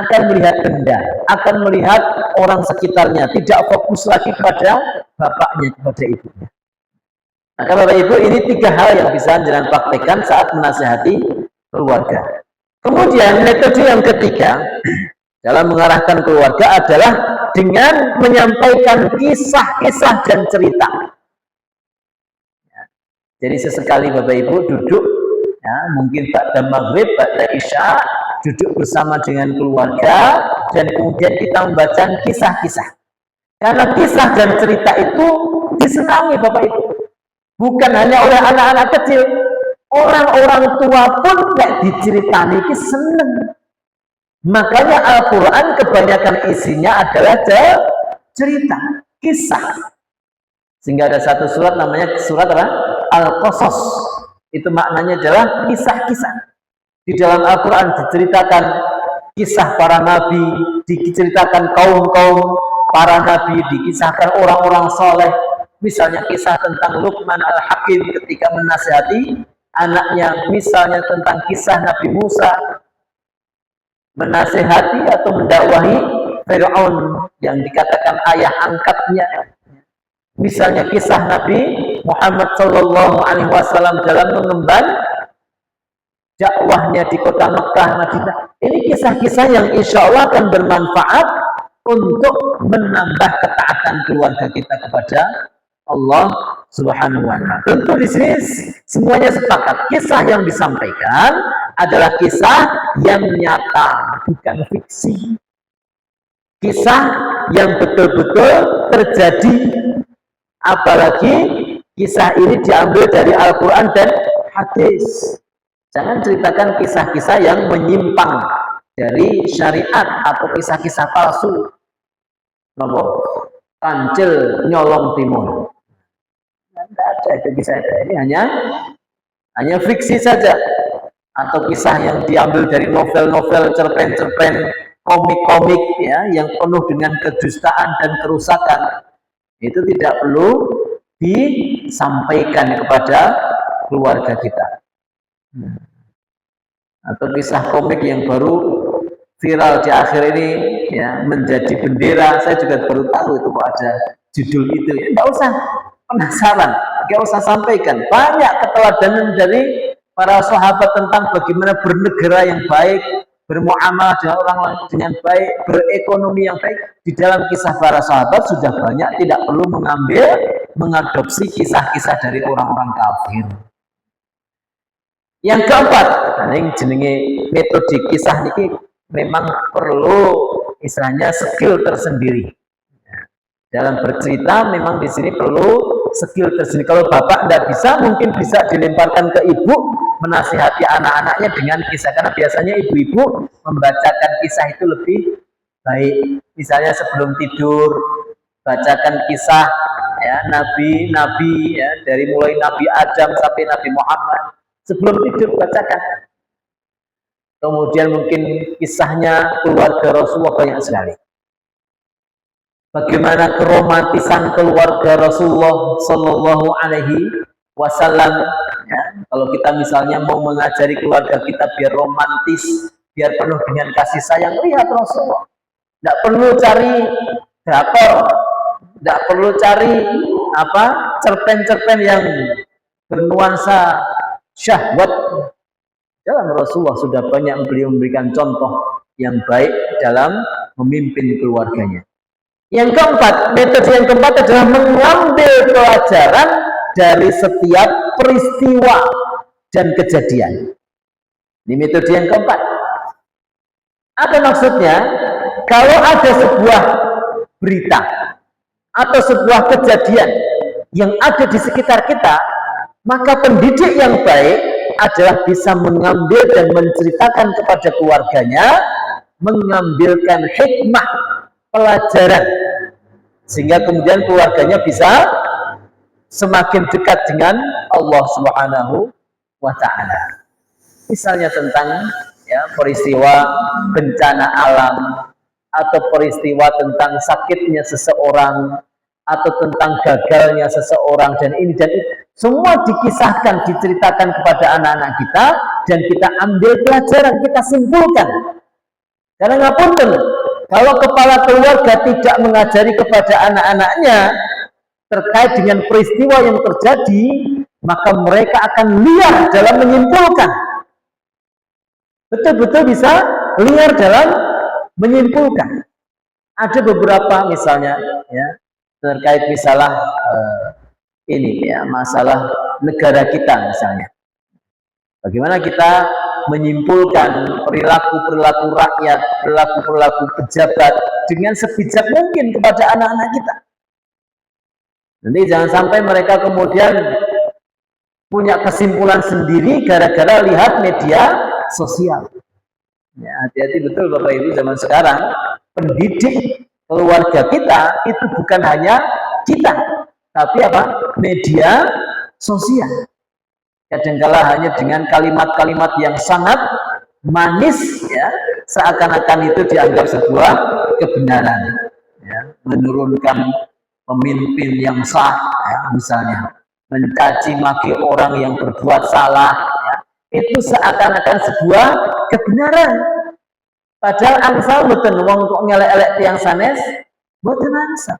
akan melihat benda, akan melihat orang sekitarnya, tidak fokus lagi kepada bapaknya, kepada ibunya. Maka Bapak Ibu, ini tiga hal yang bisa jangan praktekkan saat menasihati keluarga. Kemudian metode yang ketiga dalam mengarahkan keluarga adalah dengan menyampaikan kisah-kisah dan cerita. Ya. Jadi sesekali Bapak Ibu duduk, ya, mungkin ba'da maghrib, ba'da isya, duduk bersama dengan keluarga dan kemudian kita membaca kisah-kisah. Karena kisah dan cerita itu disenangi Bapak Ibu. Bukan hanya oleh anak-anak kecil. Orang-orang tua pun nggak diceritani itu seneng. Makanya Al-Quran kebanyakan isinya adalah cerita, kisah. Sehingga ada satu surat namanya surat apa? Al-Qasas. Itu maknanya adalah kisah-kisah. Di dalam Al-Quran diceritakan kisah para nabi, diceritakan kaum-kaum para nabi, dikisahkan orang-orang soleh. Misalnya kisah tentang Luqman Al-Hakim ketika menasihati anaknya, misalnya tentang kisah Nabi Musa menasihati atau mendakwahi Fir'aun yang dikatakan ayah angkatnya, misalnya kisah Nabi Muhammad SAW dalam mengemban dakwahnya di kota Mekah, Madinah. Ini kisah-kisah yang insya Allah akan bermanfaat untuk menambah ketaatan keluarga kita kepada Allah Subhanahu wa Ta'ala. Tentu di sini semuanya sepakat, kisah yang disampaikan adalah kisah yang nyata, bukan fiksi. Kisah yang betul-betul terjadi, apalagi kisah ini diambil dari Al-Quran dan hadis. Jangan ceritakan kisah-kisah yang menyimpang dari syariat atau kisah-kisah palsu. Nomor kancil nyolong timun. Tidak ada itu kisah ini, hanya fiksi saja, atau kisah yang diambil dari novel-novel, cerpen-cerpen, komik-komik, ya, yang penuh dengan kedustaan dan kerusakan. Itu tidak perlu disampaikan kepada keluarga kita. atau kisah komik yang baru viral di akhir ini ya menjadi bendera. Saya juga baru tahu itu kok ada judul itu. Ya, nggak usah penasaran, nggak usah sampaikan. Banyak keteladanan dari para sahabat tentang bagaimana bernegara yang baik, bermuamalah dengan orang lain dengan baik, berekonomi yang baik. Di dalam kisah para sahabat sudah banyak, tidak perlu mengadopsi kisah-kisah dari orang-orang kafir. Yang keempat, ini jenenge metode kisah ini memang perlu istilahnya skill tersendiri. Dalam bercerita memang di sini perlu skill tersendiri. Kalau bapak tidak bisa, mungkin bisa dilemparkan ke ibu menasihati anak-anaknya dengan kisah. Karena biasanya ibu-ibu membacakan kisah itu lebih baik. Misalnya sebelum tidur, bacakan kisah ya nabi-nabi ya dari mulai Nabi Adam sampai Nabi Muhammad. Sebelum tidur bacakan. Kemudian mungkin kisahnya keluarga Rasulullah banyak sekali. Bagaimana keromantisan keluarga Rasulullah Sallallahu Alaihi Wasallam. Ya, kalau kita misalnya mau mengajari keluarga kita biar romantis, biar penuh dengan kasih sayang, lihat Rasulullah. Tidak perlu cari drakor, tidak perlu cari cerpen-cerpen yang bernuansa syahwat. Dalam Rasulullah sudah banyak beliau memberikan contoh yang baik dalam memimpin keluarganya. Yang keempat, metode yang keempat adalah mengambil pelajaran dari setiap peristiwa dan kejadian. Ini metode yang keempat. Apa maksudnya? Kalau ada sebuah berita atau sebuah kejadian yang ada di sekitar kita, maka pendidik yang baik adalah bisa mengambil dan menceritakan kepada keluarganya, mengambilkan hikmah pelajaran, sehingga kemudian keluarganya bisa semakin dekat dengan Allah Subhanahu wa Ta'ala. Misalnya tentang ya, peristiwa bencana alam, atau peristiwa tentang sakitnya seseorang, atau tentang gagalnya seseorang, dan ini dan itu. Semua dikisahkan, diceritakan kepada anak-anak kita, dan kita ambil pelajaran, kita simpulkan. Karena ngapunten, kalau kepala keluarga tidak mengajari kepada anak-anaknya terkait dengan peristiwa yang terjadi, maka mereka akan liar dalam menyimpulkan. Betul-betul bisa liar dalam menyimpulkan. Ada beberapa misalnya ya terkait misalnya ini ya masalah negara kita misalnya. Bagaimana kita menyimpulkan perilaku-perilaku rakyat, perilaku-perilaku pejabat dengan sebijak mungkin kepada anak-anak kita. Nanti jangan sampai mereka kemudian punya kesimpulan sendiri gara-gara lihat media sosial. Ya, hati-hati betul Bapak Ibu zaman sekarang. Pendidik keluarga kita itu bukan hanya kita, tapi apa? Media sosial. Kadangkala hanya dengan kalimat-kalimat yang sangat manis, ya, seakan-akan itu dianggap sebuah kebenaran, ya, menurunkan pemimpin yang sah, ya, misalnya mencaci maki orang yang berbuat salah, ya, itu seakan-akan sebuah kebenaran. Padahal angsal mboten wong kok ngelek-elek tiang sanes, mboten angsal.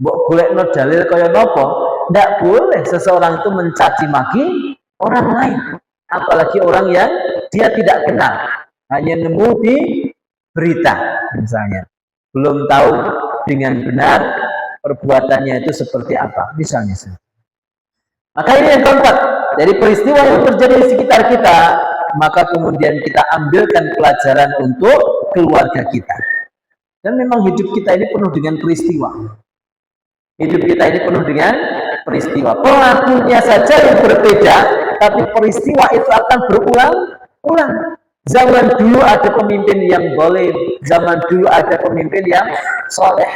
Mbok golekno dalil kaya napa? Ndak boleh seseorang itu mencaci maki orang lain, apalagi orang yang dia tidak kenal, hanya nemu di berita misalnya, belum tahu dengan benar perbuatannya itu seperti apa misalnya. Maka ini yang keempat, dari peristiwa yang terjadi di sekitar kita, maka kemudian kita ambilkan pelajaran untuk keluarga kita. Dan memang hidup kita ini penuh dengan peristiwa. Hidup kita ini penuh dengan peristiwa. Pelakunya saja yang berbeda, tapi peristiwa itu akan berulang-ulang. Zaman dulu ada pemimpin yang boleh, zaman dulu ada pemimpin yang soleh.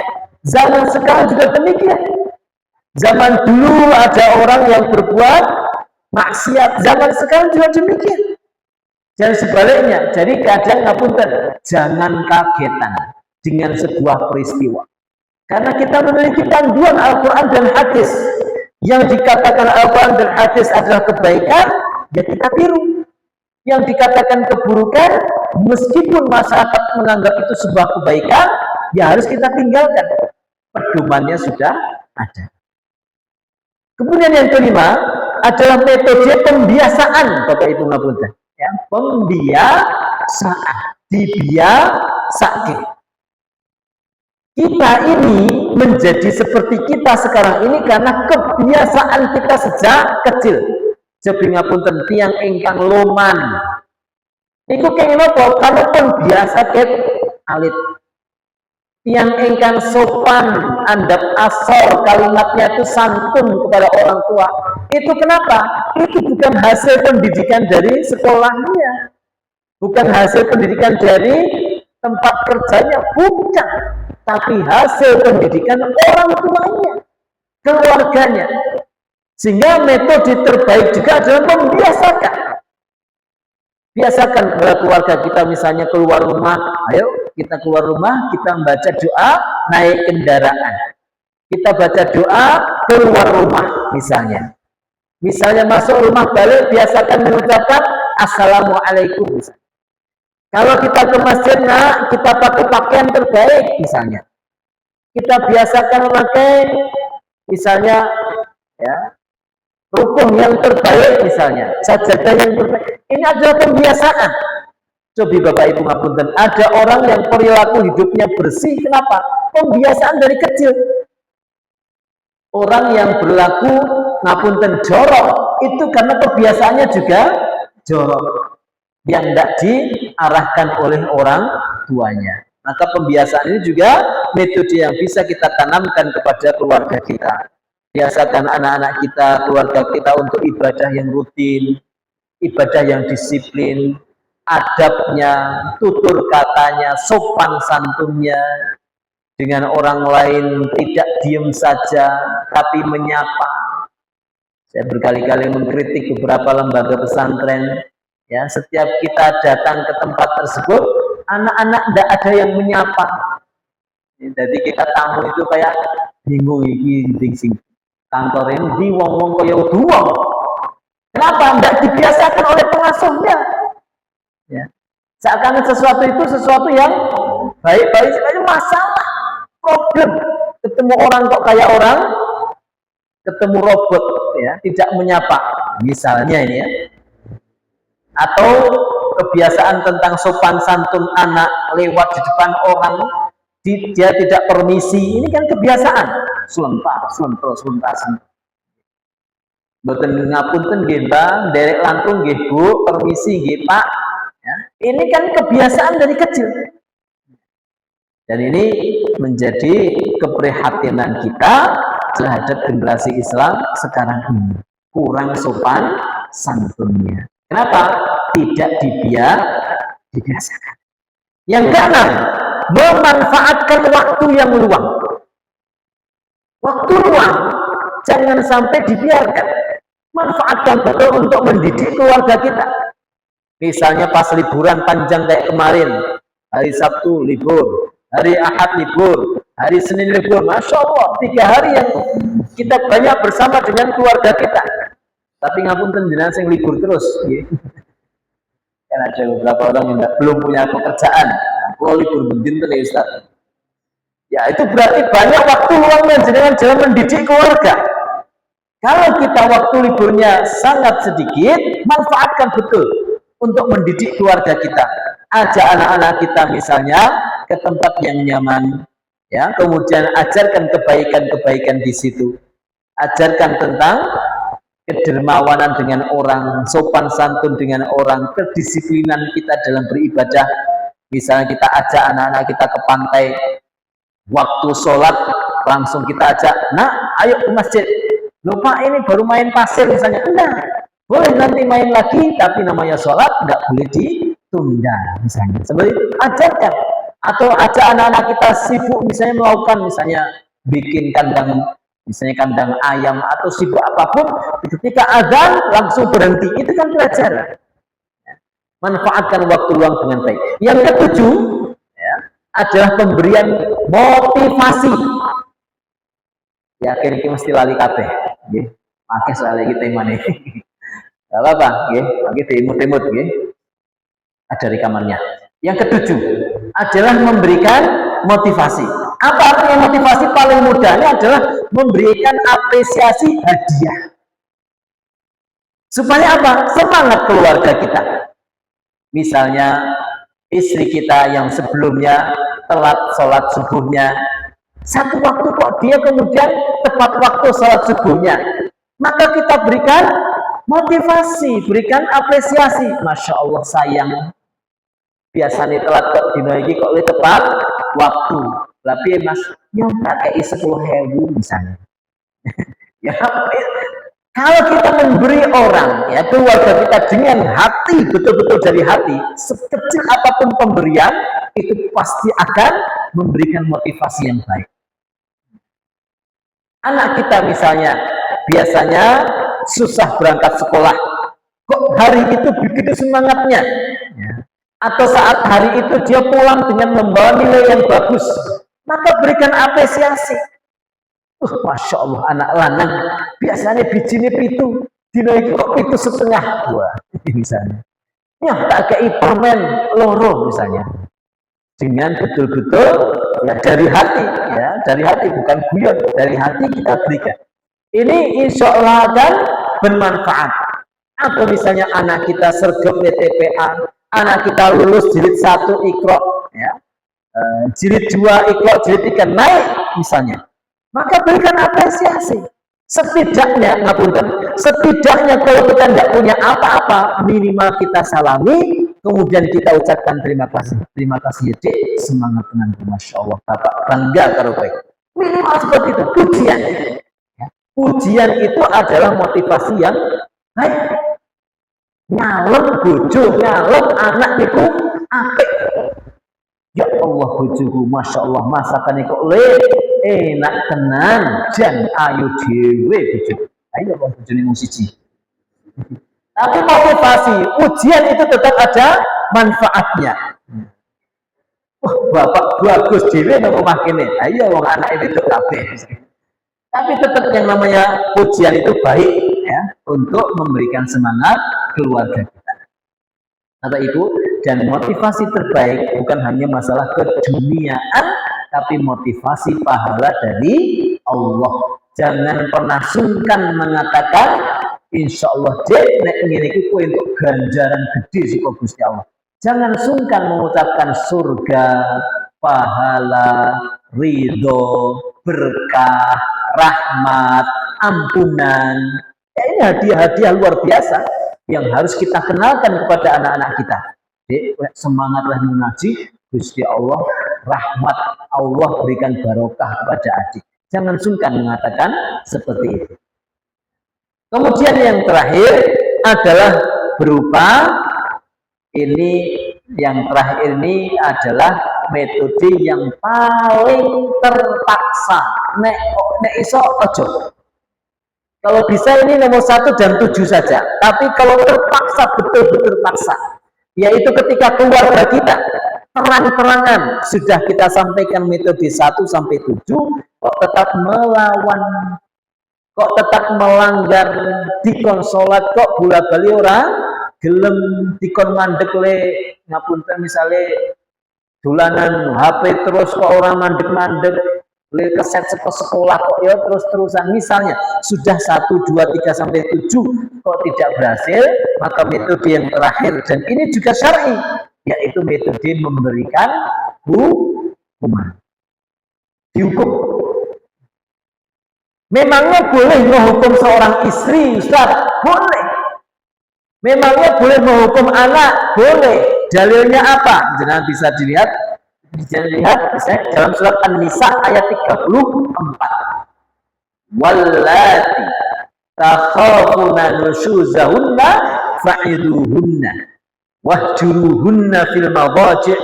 Zaman sekarang juga demikian. Zaman dulu ada orang yang berbuat maksiat, zaman sekarang juga demikian. Dan sebaliknya, jadi kadang ngapunten, jangan kagetan dengan sebuah peristiwa. Karena kita memiliki panduan Al-Quran dan hadis. Yang dikatakan Al-Quran dan hadis adalah kebaikan, ya kita tiru. Yang dikatakan keburukan, meskipun masyarakat menganggap itu sebuah kebaikan, ya harus kita tinggalkan. Pedomannya sudah ada. Kemudian yang kelima adalah metode pembiasaan, Bapak Ibu ngapunten. Ya, pembiasaan, dibiasakan. Kita ini menjadi seperti kita sekarang ini karena kebiasaan kita sejak kecil. Jadi ngapunten tiang ingkang loman. Iku kenging napa? Karena pun biasa ket alit. Tiang ingkang sopan, andap asor, kalimatnya itu santun kepada orang tua. Itu kenapa? Itu bukan hasil pendidikan dari sekolahnya, bukan hasil pendidikan dari tempat kerjanya, bukan, tapi hasil pendidikan orang tuanya, keluarganya. Sehingga metode terbaik juga adalah membiasakan. Biasakan kepada keluarga kita, misalnya keluar rumah, ayo kita keluar rumah, kita membaca doa naik kendaraan. Kita baca doa keluar rumah misalnya. Misalnya masuk rumah balik, biasakan mengucapkan Assalamualaikum misalnya. Kalau kita ke masjid, nah, kita pakai pakaian terbaik misalnya. Kita biasakan memakai misalnya ya rukun yang terbaik misalnya, sajadah yang terbaik. Ini adalah pembiasaan. Coba Bapak Ibu ngapunten, ada orang yang perilaku hidupnya bersih, kenapa? Pembiasaan dari kecil. Orang yang berlaku ngapunten jorok, itu karena kebiasaannya juga jorok, yang tidak diarahkan oleh orang tuanya. Maka pembiasaan ini juga metode yang bisa kita tanamkan kepada keluarga kita. Biasakan anak-anak kita, keluarga kita untuk ibadah yang rutin, ibadah yang disiplin, adabnya, tutur katanya, sopan santunnya, dengan orang lain tidak diem saja, tapi menyapa. Saya berkali-kali mengkritik beberapa lembaga pesantren, ya, setiap kita datang ke tempat tersebut, anak-anak tidak ada yang menyapa. Jadi kita tamu itu kayak bingung ini sing kantor ini di wong-wong kaya duwong. Kenapa? Tidak dibiasakan oleh pengasuhnya. Ya. Seakan sesuatu itu sesuatu yang baik-baik saja, masalah, problem. Ketemu orang kok kayak orang, ketemu robot, ya, tidak menyapa, misalnya ini ya. Atau kebiasaan tentang sopan santun anak lewat di depan orang, dia tidak permisi, ini kan kebiasaan. Selentar. Boten ngapunten nggih Mbak, derek langkung nggih Bu, permisi nggih Pak. Ya, ini kan kebiasaan dari kecil. Dan ini menjadi keprihatinan kita terhadap generasi Islam sekarang ini. Kurang sopan santunnya. Kenapa? Tidak dibiasakan. Yang keenam, memanfaatkan waktu yang luang. Waktu luang jangan sampai dibiarkan. Manfaatkan betul untuk mendidik keluarga kita. Misalnya pas liburan panjang kayak kemarin, hari Sabtu libur, hari Ahad libur, hari Senin libur, Masya Allah, 3 hari yang kita banyak bersama dengan keluarga kita. Tapi ngapunten jenengan sing libur terus, ya. Kan ada beberapa orang yang belum punya pekerjaan, kalau libur bendin ya Ustaz. Ya itu berarti banyak waktu luangnya jenengan dalam mendidik keluarga. Kalau kita waktu liburnya sangat sedikit, manfaatkan betul untuk mendidik keluarga kita. Ajak anak-anak kita misalnya ke tempat yang nyaman, ya. Kemudian ajarkan kebaikan-kebaikan di situ. Ajarkan tentang kedermawanan dengan orang, sopan santun dengan orang, kedisiplinan kita dalam beribadah. Misalnya kita ajak anak-anak kita ke pantai, waktu sholat langsung kita ajak, nah ayo ke masjid. Lupa ini baru main pasir misalnya, enggak, boleh nanti main lagi, tapi namanya sholat enggak boleh ditunda misalnya. Seperti itu, ajarkan. Atau ajak anak-anak kita sibuk misalnya melakukan misalnya bikin kandang, misalnya kandang ayam atau sibuk apapun, ketika azan langsung berhenti, itu kan pelajaran. Manfaatkan waktu luang dengan baik. Yang ketujuh, ya, adalah pemberian motivasi. Yakin iki mesti lali kabeh, nggih. Pakai soal iki temane. Enggak apa-apa, nggih. Pakai diimut-imut nggih. Ada rekamannya. Yang ketujuh adalah memberikan motivasi. Apa artinya motivasi? Paling mudahnya adalah memberikan apresiasi hadiah. Supaya apa? Semangat keluarga kita. Misalnya istri kita yang sebelumnya telat sholat subuhnya, satu waktu kok dia kemudian tepat waktu sholat subuhnya, maka kita berikan motivasi, berikan apresiasi. Masya Allah sayang, biasanya telat kok dino iki kok tepat waktu. Tapi mas, yang pakai 10.000 misalnya. Ya, kalau kita memberi orang, ya keluarga kita dengan hati, betul-betul dari hati, sekecil apapun pemberian, itu pasti akan memberikan motivasi yang baik. Anak kita misalnya, biasanya susah berangkat sekolah, kok hari itu begitu semangatnya, ya. Atau saat hari itu dia pulang dengan membawa nilai yang bagus, maka berikan apresiasi. Masya Allah, anak lanang biasanya bijinya pitu, dino kok pitu setengah, wah misalnya. Ya tak kayak permen loro misalnya. Dengan betul-betul ya dari hati, ya dari hati, bukan guyon, dari hati kita berikan. Ini insya Allah akan bermanfaat. Atau misalnya anak kita sergap WTPA, anak kita lulus jilid 1 Iqra, ya, jilid 2 Iqra, jilid 3 naik misalnya, maka berikan apresiasi. Setidaknya, setidaknya kalau kita tidak punya apa-apa, minimal kita salami, kemudian kita ucapkan terima kasih Dek, semangat tenan, masya Allah, Bapak bangga karo kowe. Minimal seperti itu, pujian. Ya. Pujian itu adalah motivasi yang baik. Ngalem bojo, ngalem anak niku apik. Ya Allah bojoku, masya Allah masakan kok enak tenan, jan ayu dhewe bojo. Ayo wong bojone mung siji. Tapi motivasi, ujian itu tetap ada manfaatnya. Wah, bapak bagus dhewe nang omah kene. Ayo wong anak itu kabeh. Tapi tetap yang namanya ujian itu baik, ya, untuk memberikan semangat keluarga kita. Bapak Ibu, dan motivasi terbaik bukan hanya masalah keduniaan, tapi motivasi pahala dari Allah. Jangan pernah sungkan mengatakan, insya Allah Dek, nek ngene iki kowe entuk ganjaran gede saka Gusti Allah. Jangan sungkan mengucapkan surga, pahala, ridho, berkah, rahmat, ampunan. Ya, ini hadiah-hadiah luar biasa yang harus kita kenalkan kepada anak-anak kita. Dek, semangatlah mengaji, Gusti Allah, rahmat Allah berikan barokah kepada adik. Jangan sungkan mengatakan seperti itu. Kemudian yang terakhir adalah berupa ini, yang terakhir ini adalah metode yang paling terpaksa. Nek iso ojo. Kalau bisa ini nomor 1 dan 7 saja. Tapi kalau terpaksa, betul-betul terpaksa, yaitu ketika keluarga kita terang-terangan sudah kita sampaikan metode 1 sampai 7, kok tetap melawan, kok tetap melanggar, dikon sholat kok bola-bali ora gelem, dikon mandek le ngapunten misale dolanan HP terus kok orang mandek-mandek, le keset sekolah kok ya terus-terusan, misalnya sudah 1, 2, 3 sampai 7 kok tidak berhasil, maka metode yang terakhir, dan ini juga syar'i, yaitu metode memberikan hukuman. Dihukum. Memangnya boleh menghukum seorang istri, Ustaz? Boleh. Memangnya boleh menghukum anak? Boleh. Dalilnya apa? Jangan bisa dilihat dalam surat An-Nisa ayat 34. Wallati takhafuna nusyuzahunna fa'iduhunna wahjuruhunna fil madaji'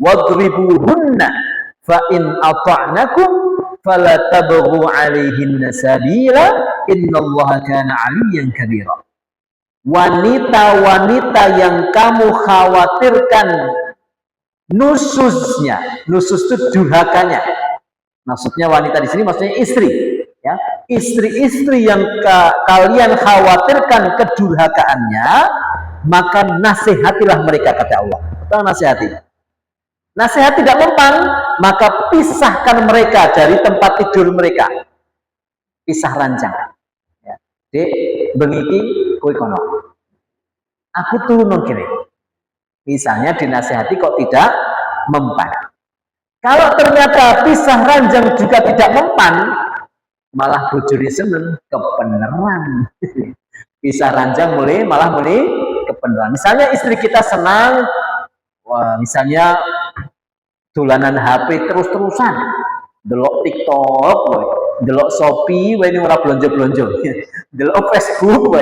wadribuhunna fa in ata'nakum fala tabghu 'alaihinna sabila innallaha kana 'aliyyan kabira. Wanita-wanita yang kamu khawatirkan nususnya, nusus itu durhakanya. Maksudnya wanita di sini maksudnya istri, ya. Istri-istri yang kalian khawatirkan kedurhakaannya, maka nasihatilah mereka, kata Allah. Kita nasihati. Nasihat tidak mempan, maka pisahkan mereka dari tempat tidur mereka. Pisah ranjang. Ya. Dek, bengiki kowe kono. Aku turun kiri. Misalnya dinasihati kok tidak mempan. Kalau ternyata pisah ranjang juga tidak mempan, malah bojone seneng kebenaran. Pisah ranjang malah mulai kebenaran. Misalnya istri kita senang, wah, misalnya dolanan HP terus-terusan, delok TikTok, delok Shopee, ini ora blonjo-blonjo, delok Facebook,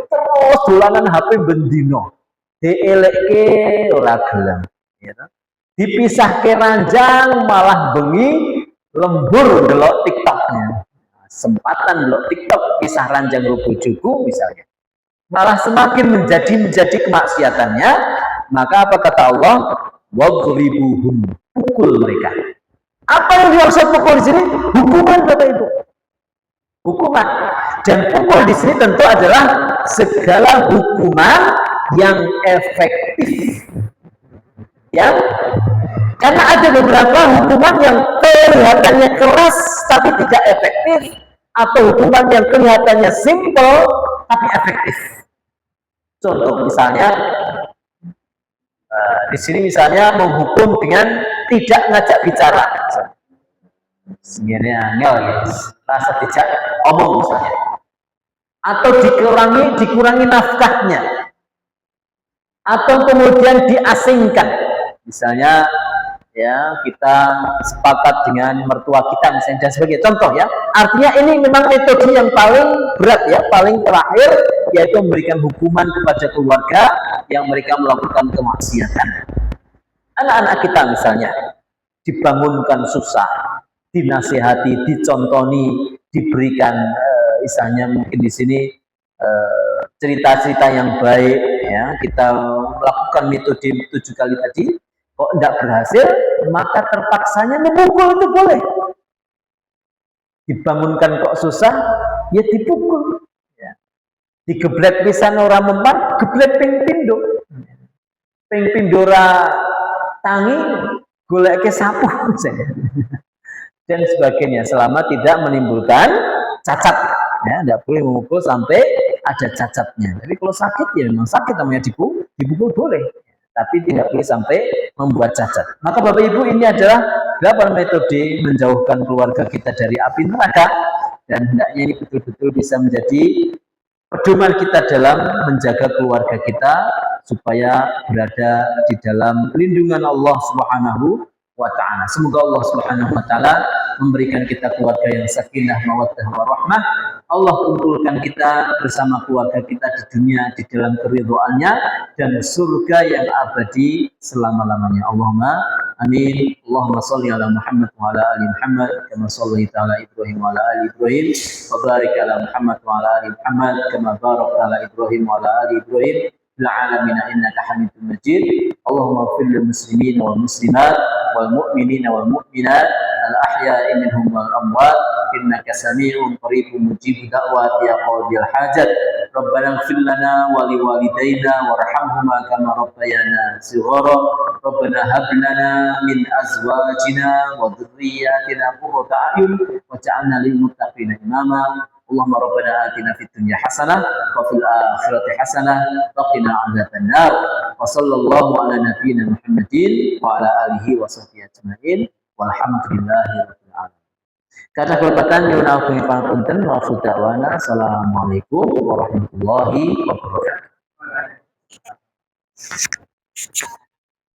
terus dolanan HP bendino, dielekke ora gelem, dipisahke ranjang malah bengi lembur delok TikToknya. Sempatan delok TikTok pisah ranjang bojoku misalnya, malah semakin menjadi kemaksiatannya. Maka apa kata Allah? Wadribuhum, pukul mereka. Apa yang dimaksud pukul di sini? Hukuman, Bapak Ibu. Hukuman. Dan pukul di sini tentu adalah segala hukuman yang efektif. Ya, karena ada beberapa hukuman yang kelihatannya keras tapi tidak efektif, atau hukuman yang kelihatannya simple tapi efektif. Contoh misalnya di sini misalnya menghukum dengan tidak ngajak bicara, sebenarnya angel ya, rasa tidak omong misalnya, atau dikurangi nafkahnya, atau kemudian diasingkan. Misalnya ya kita sepakat dengan mertua kita misalnya dan sebagai contoh ya. Artinya ini memang metode yang paling berat ya, paling terakhir, yaitu memberikan hukuman kepada keluarga yang mereka melakukan kemaksiatan. Anak-anak kita misalnya dibangunkan susah, dinasihati, dicontoni, diberikan misalnya mungkin di sini cerita-cerita yang baik ya, kita melakukan metode 7 kali tadi, kok tidak berhasil, maka terpaksanya memukul itu boleh. Dibangunkan kok susah, ya dipukul. Ya. Digeblet pisan ora mempan, geblet ping pindo. Ping pindora tangi, goleke sapu dan sebagainya, selama tidak menimbulkan cacat. Ya, tidak boleh memukul sampai ada cacatnya. Tapi kalau sakit ya memang sakit, namanya dipukul boleh, tapi tidak boleh sampai membuat cacat. Maka Bapak Ibu, ini adalah 8 metode menjauhkan keluarga kita dari api neraka, dan hendaknya ini betul-betul bisa menjadi pedoman kita dalam menjaga keluarga kita supaya berada di dalam lindungan Allah Subhanahu wa ta'ala. Semoga Allah Subhanahu wa ta'ala memberikan kita keluarga yang sakinah, mawaddah, warahmah. Allah kumpulkan kita bersama keluarga kita di dunia di dalam keridhaannya dan surga yang abadi selama-lamanya. Allahumma amin. Allahumma sholli ala Muhammad wa ala ali Muhammad kama shallaita ala Ibrahim wa ala ali Ibrahim wa barik ala Muhammad wa ala ali Muhammad kama barakta ala Ibrahim wa ala ali Ibrahim fil alamin innaka Hamidum Majid. Allahumma ighfir lil muslimin wal muslimat wal mu'minina wal mu'minat al ahya'i minhum wal amwat innaka sami'un qaribun mujib da'wat ya qadil hajat. Rabbana ighfir lana wa li walidayna warhamhuma kama rabbayana shighara. Rabbana hab lana min azwajina wa dhurriyyatina qurrata a'yun waj'alna lil muttaqina imama. Allahumma rabbana atina fid dunya hasanah wa fil akhirati hasanah wa qina adzaban nar. Wa sallallahu ala nabiyyina Muhammadin wa ala alihi wa sahbihi ajmain walhamdulillahi rabbil alamin. Kata kelebatan nyuwun agung pangapunten wa da'wana. Assalamualaikum warahmatullahi wabarakatuh.